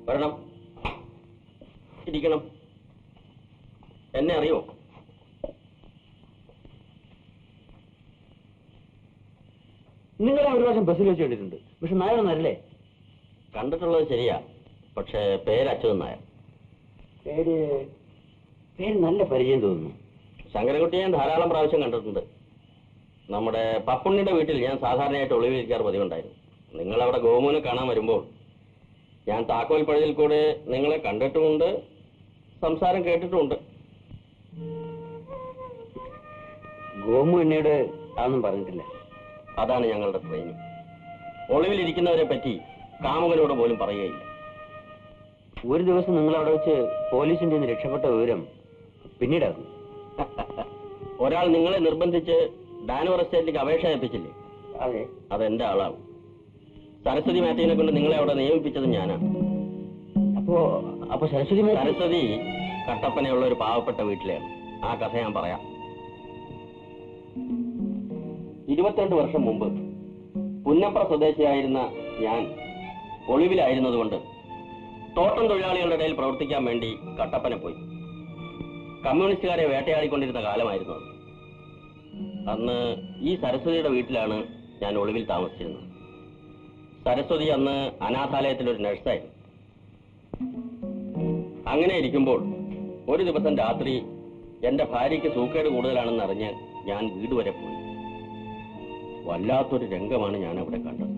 വരണം, ഇരിക്കണം. എന്നെ അറിയോ? നിങ്ങളെ ഒരു പ്രാവശ്യം ബസ്സിൽ വെച്ച് കണ്ടിട്ടുണ്ട്. പക്ഷെ നായരൊന്നല്ലേ? കണ്ടിട്ടുള്ളത് ശരിയാ, പക്ഷേ പേര് അച്യുതൻ നായർ. പേര് നല്ല പരിചയം തോന്നുന്നു. ശങ്കരൻകുട്ടിയെ ഞാൻ ധാരാളം പ്രാവശ്യം കണ്ടിട്ടുണ്ട്. നമ്മുടെ പപ്പുണ്ണിയുടെ വീട്ടിൽ ഞാൻ സാധാരണയായിട്ട് ഒളിവിലിരിക്കാറ് പതിവുണ്ടായിരുന്നു. നിങ്ങളവിടെ ഗോമുവിനെ കാണാൻ വരുമ്പോൾ ഞാൻ താക്കോൽ പഴുതിൽ കൂടെ നിങ്ങളെ കണ്ടിട്ടുമുണ്ട്, സംസാരം കേട്ടിട്ടുമുണ്ട്. ഗോമു എന്നോട് അതൊന്നും പറഞ്ഞിട്ടില്ല. അതാണ് ഞങ്ങളുടെ ട്രെയിനിങ്. ഒളിവിലിരിക്കുന്നവരെ പറ്റി കാമുകനോട് പോലും പറയുകയില്ല. ഒരു ദിവസം നിങ്ങൾ അവിടെ വെച്ച് പോലീസിന്റെ നിന്ന് രക്ഷപ്പെട്ട വിവരം പിന്നീടായിരുന്നു. ഒരാൾ നിങ്ങളെ നിർബന്ധിച്ച് ഡാനോർ എസ്റ്റേറ്റിലേക്ക് അപേക്ഷ ഏൽപ്പിച്ചില്ലേ? അതെ, അതെന്റെ ആളാണ്. സരസ്വതി മാത്യുവിനെ കൊണ്ട് നിങ്ങളെ അവിടെ നിയമിപ്പിച്ചത് ഞാനാണ്. അപ്പൊ സരസ്വതി കട്ടപ്പനയുള്ള ഒരു പാവപ്പെട്ട വീട്ടിലാണ്. ആ കഥ ഞാൻ പറയാം. 22 വർഷം മുമ്പ് പുന്നപ്ര സ്വദേശിയായിരുന്ന ഞാൻ ഒളിവിലായിരുന്നതുകൊണ്ട് തോട്ടം തൊഴിലാളികളുടെ ഇടയിൽ പ്രവർത്തിക്കാൻ വേണ്ടി കട്ടപ്പന പോയി. കമ്മ്യൂണിസ്റ്റുകാരെ വേട്ടയാടിക്കൊണ്ടിരുന്ന കാലമായിരുന്നു അത്. അന്ന് ഈ സരസ്വതിയുടെ വീട്ടിലാണ് ഞാൻ ഒളിവിൽ താമസിച്ചിരുന്നത്. സരസ്വതി അന്ന് അനാഥാലയത്തിലൊരു നഴ്സായിരുന്നു. അങ്ങനെ ഇരിക്കുമ്പോൾ ഒരു ദിവസം രാത്രി എന്റെ ഭാര്യയ്ക്ക് സൂക്കേട് കൂടുതലാണെന്ന് അറിഞ്ഞ് ഞാൻ വീട് വരെ പോയി. വല്ലാത്തൊരു രംഗമാണ് ഞാൻ അവിടെ കണ്ടത്.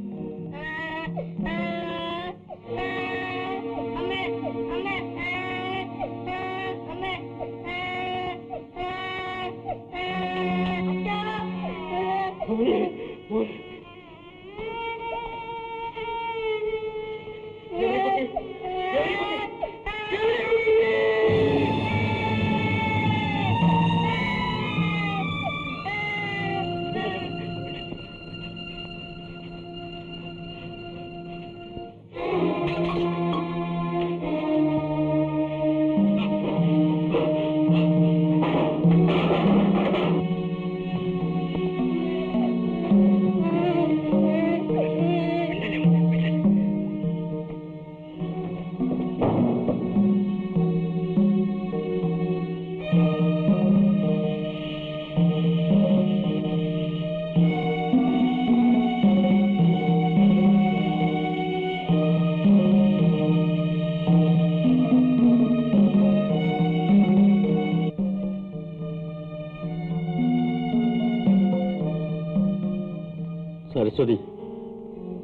സരസ്വതി,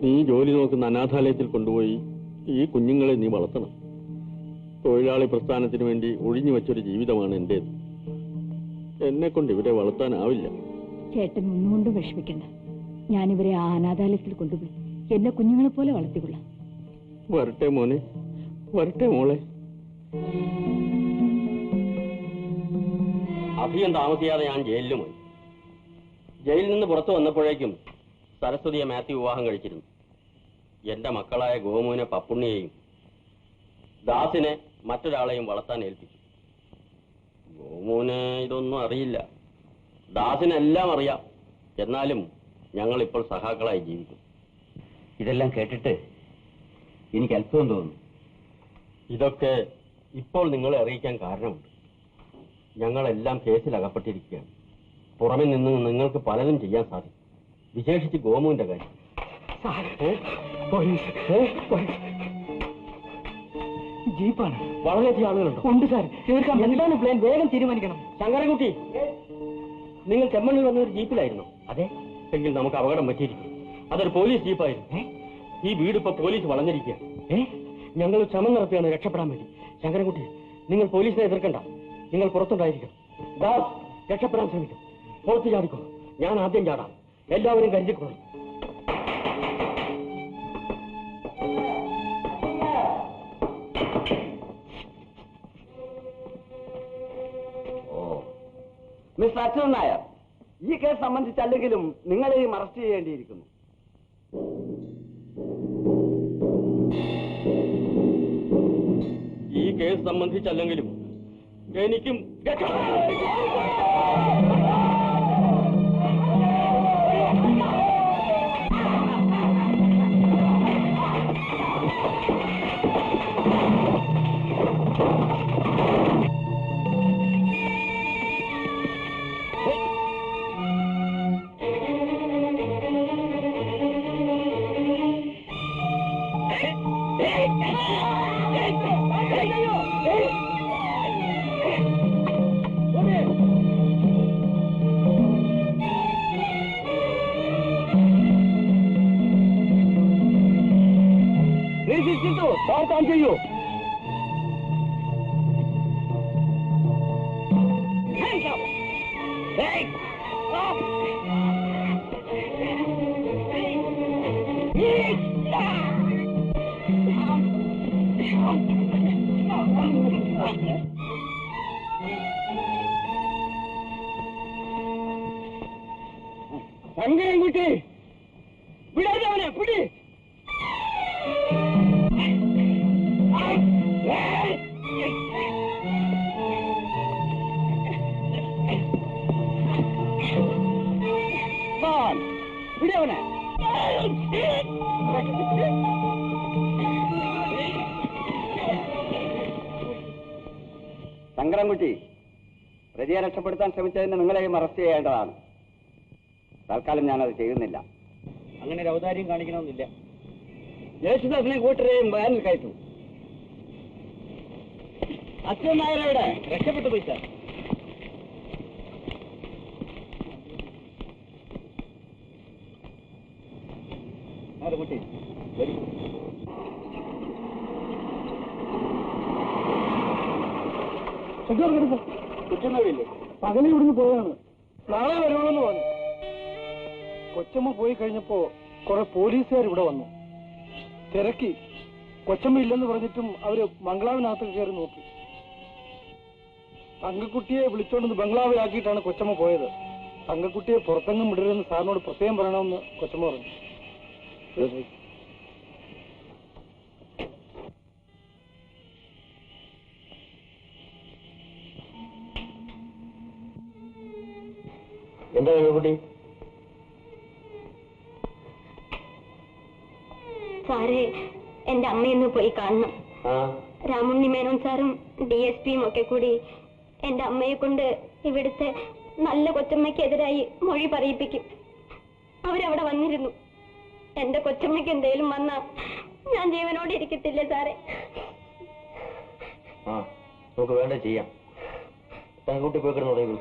നീ ജോലി നോക്കുന്ന അനാഥാലയത്തിൽ കൊണ്ടുപോയി ഈ കുഞ്ഞുങ്ങളെ നീ വളർത്തണം. തൊഴിലാളി പ്രസ്ഥാനത്തിന് വേണ്ടി ഒഴിഞ്ഞു വെച്ചൊരു ജീവിതമാണ് എന്റേത്. എന്നെ കൊണ്ട് ഇവരെ വളർത്താനാവില്ല. ചേട്ടൻ ഒന്നുകൊണ്ടും വിഷമിക്കണ്ട. ഞാനിവരെ ആ അനാഥാലയത്തിൽ കൊണ്ടുപോയി എന്നെ കുഞ്ഞുങ്ങളെ പോലെ വളർത്തിക്കൊള്ളാം. വരട്ടെ മോനെ, വരട്ടെ മോളെ. അധികം താമസിയാതെ ഞാൻ ജയിലിലും പോയി. ജയിലിൽ നിന്ന് പുറത്തു വന്നപ്പോഴേക്കും സരസ്വതിയെ മാത്യു വിവാഹം കഴിച്ചിരുന്നു. എന്റെ മക്കളായ ഗോമുവിനെ പപ്പുണ്ണിയെയും ദാസിനെ മറ്റൊരാളെയും വളർത്താൻ ഏൽപ്പിച്ചു. ഗോമുവിന് ഇതൊന്നും അറിയില്ല, ദാസിനെല്ലാം അറിയാം. എന്നാലും ഞങ്ങൾ ഇപ്പോൾ സഹാക്കളായി ജീവിക്കും. ഇതെല്ലാം കേട്ടിട്ട് എനിക്ക് അത്ഭുതം തോന്നുന്നു. ഇതൊക്കെ ഇപ്പോൾ നിങ്ങളെ അറിയിക്കാൻ കാരണമുണ്ട്. ഞങ്ങളെല്ലാം കേസിൽ അകപ്പെട്ടിരിക്കുകയാണ്. പുറമെ നിന്ന് നിങ്ങൾക്ക് പലതും ചെയ്യാൻ സാധിക്കും, വിശേഷിച്ച് ഗോമുവിന്റെ കാര്യം. ജീപ്പാണ്. വളരെയധികം ആളുകളുണ്ടോ? ഉണ്ട് സാർ. എന്താണ് പ്ലാൻ? വേഗം തീരുമാനിക്കണം. ശങ്കരൻകുട്ടി, നിങ്ങൾ ചെമ്മണ്ണിൽ വന്ന ഒരു ജീപ്പിലായിരുന്നു? അതെ. എങ്കിൽ നമുക്ക് അപകടം പറ്റിയിരിക്കും. അതൊരു പോലീസ് ജീപ്പായിരുന്നു. ഈ വീട് ഇപ്പൊ പോലീസ് വളഞ്ഞിരിക്കുക. ഞങ്ങൾ ശ്രമം നടത്തുകയാണ് രക്ഷപ്പെടാൻ വേണ്ടി. ശങ്കരൻകുട്ടി, നിങ്ങൾ പോലീസിനെ എതിർക്കണ്ട. നിങ്ങൾ പുറത്തുണ്ടായിരിക്കും. ദാസ്, രക്ഷപ്പെടാൻ ശ്രമിക്കും. പുറത്ത് ചാടിക്കോ. ഞാൻ ആദ്യം ചാടാം. എല്ലാവരും കരുതിക്കൊള്ളും. മിസ്റ്റർ അച്യുതൻ നായർ, ഈ കേസ് സംബന്ധിച്ചല്ലെങ്കിലും നിങ്ങളെയും അറസ്റ്റ് ചെയ്യേണ്ടിയിരിക്കുന്നു. ഈ കേസ് സംബന്ധിച്ചല്ലെങ്കിലും എനിക്കും താൻ ചെയ്യൂ. ശങ്കരൻകുട്ടി വിടാതെ അവനെ പിടി. വിടവനെ. ശങ്കരൻകുട്ടി, പ്രതിയെ രക്ഷപ്പെടുത്താൻ ശ്രമിച്ചതിന് നിങ്ങളെയും അറസ്റ്റ് ചെയ്യേണ്ടതാണ്. തൽക്കാലം ഞാനത് ചെയ്യുന്നില്ല. അങ്ങനെ ഒരു ഔദാര്യം കാണിക്കണമെന്നില്ല. യേശുദാസിനെ കൂട്ടരെയും വാനിൽ കയറ്റു. അച്ഛൻ നായരുടെ രക്ഷപ്പെട്ടു പോയി സാർ. കുട്ടി വരും. കൊച്ചമ്മയില്ലേ? പകലെ ഇവിടുന്ന് പോയതാണ്. നാളെ വരുമെന്ന് പറഞ്ഞു. കൊച്ചമ്മ പോയി കഴിഞ്ഞപ്പോ കുറെ പോലീസുകാർ ഇവിടെ വന്നു. തിരക്കി. കൊച്ചമ്മ ഇല്ലെന്ന് പറഞ്ഞിട്ടും അവര് ബംഗ്ലാവിനകത്ത് കയറി നോക്കി. തങ്കക്കുട്ടിയെ വിളിച്ചോണ്ട് ബംഗ്ലാവിലാക്കിയിട്ടാണ് കൊച്ചമ്മ പോയത്. തങ്കക്കുട്ടിയെ പുറത്തെങ്ങും വിടരുതെന്ന് സാറിനോട് പ്രത്യേകം പറയണമെന്ന് കൊച്ചമ്മ പറഞ്ഞു. എന്താ കുട്ടി? സാറേ, എന്റെ അമ്മയൊന്ന് പോയി കാണണം. രാമുണ്ണി മേനോൻ സാറും DSPയും ഒക്കെ കൂടി എന്റെ അമ്മയെ കൊണ്ട് ഇവിടുത്തെ നല്ല കൊച്ചമ്മയ്ക്കെതിരായി മൊഴി പറയിപ്പിക്കും. അവരവിടെ വന്നിരുന്നു. എന്റെ കൊച്ചമ്മയ്ക്ക് എന്തേലും വന്നാ ഞാൻ ജീവനോടെ ഇരിക്കത്തില്ലേ സാറേ? നമുക്ക് വേണ്ട ചെയ്യാം. തങ്കുട്ടി പോയി കിടന്നു തുടങ്ങി.